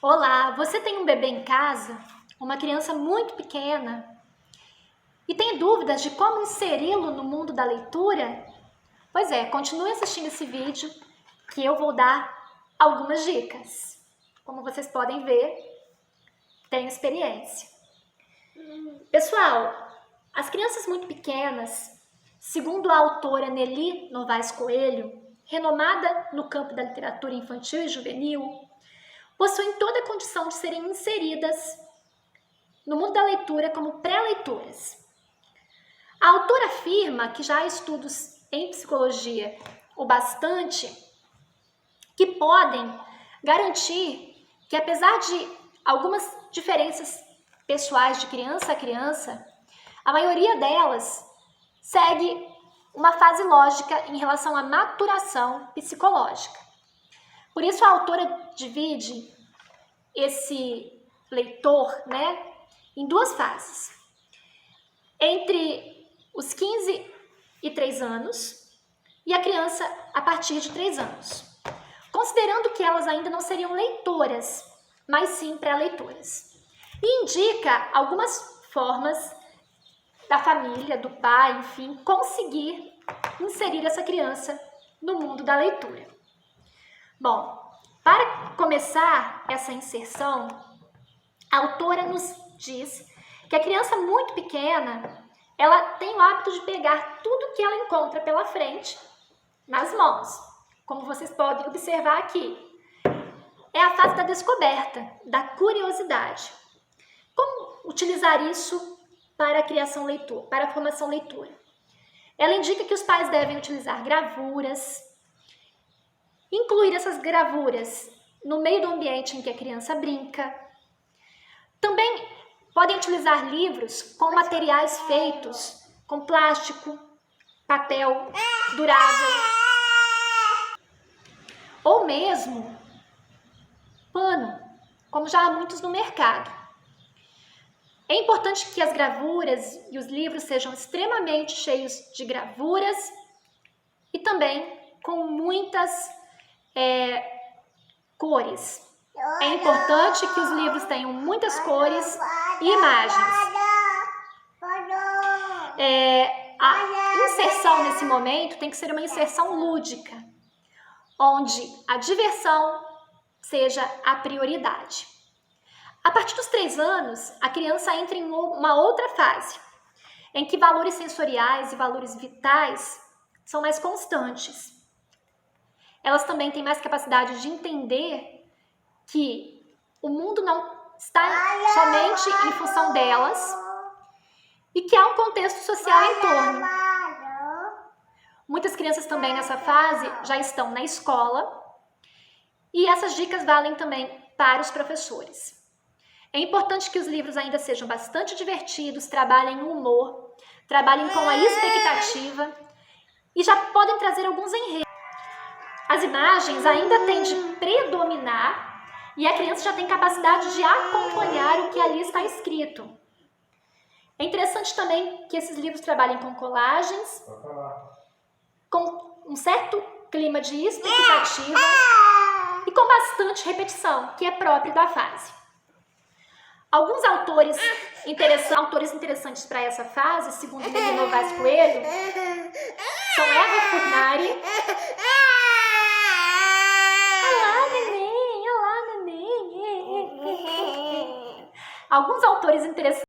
Olá, você tem um bebê em casa, uma criança muito pequena, e tem dúvidas de como inseri-lo no mundo da leitura? Pois é, continue assistindo esse vídeo que eu vou dar algumas dicas. Como vocês podem ver, tenho experiência. Pessoal, as crianças muito pequenas, segundo a autora Nelly Novaes Coelho, renomada no campo da literatura infantil e juvenil, possuem toda a condição de serem inseridas no mundo da leitura como pré-leitoras. A autora afirma que já há estudos em psicologia o bastante que podem garantir que, apesar de algumas diferenças pessoais de criança a criança, a maioria delas segue uma fase lógica em relação à maturação psicológica. Por isso a autora divide esse leitor, em duas fases. Entre os 15 e 3 anos e a criança a partir de 3 anos. Considerando que elas ainda não seriam leitoras, mas sim pré-leitoras. E indica algumas formas da família, do pai, enfim, conseguir inserir essa criança no mundo da leitura. Bom, para começar essa inserção, a autora nos diz que a criança muito pequena, ela tem o hábito de pegar tudo que ela encontra pela frente nas mãos. Como vocês podem observar aqui, é a fase da descoberta, da curiosidade. Como utilizar isso para a criação leitora, para a formação leitora? Ela indica que os pais devem utilizar gravuras, incluir essas gravuras no meio do ambiente em que a criança brinca. Também podem utilizar livros com materiais feitos com plástico, papel durável ou mesmo pano, como já há muitos no mercado. É importante que as gravuras e os livros sejam extremamente cheios de gravuras e também com muitas cores. É importante que os livros tenham muitas cores e imagens. A inserção nesse momento tem que ser uma inserção lúdica, onde a diversão seja a prioridade. A partir dos 3 anos, a criança entra em uma outra fase, em que valores sensoriais e valores vitais são mais constantes. Elas também têm mais capacidade de entender que o mundo não está somente em função delas e que há um contexto social em torno. Muitas crianças também nessa fase já estão na escola e essas dicas valem também para os professores. É importante que os livros ainda sejam bastante divertidos, trabalhem o humor, trabalhem com a expectativa e já podem trazer alguns enredos. As imagens ainda têm de predominar e a criança já tem capacidade de acompanhar o que ali está escrito. É interessante também que esses livros trabalhem com colagens, com um certo clima de expectativa e com bastante repetição, que é próprio da fase. Alguns autores interessantes para essa fase, segundo Nelly Novaes Coelho, são Eva Furnari. Olá, neném! Alguns autores interessantes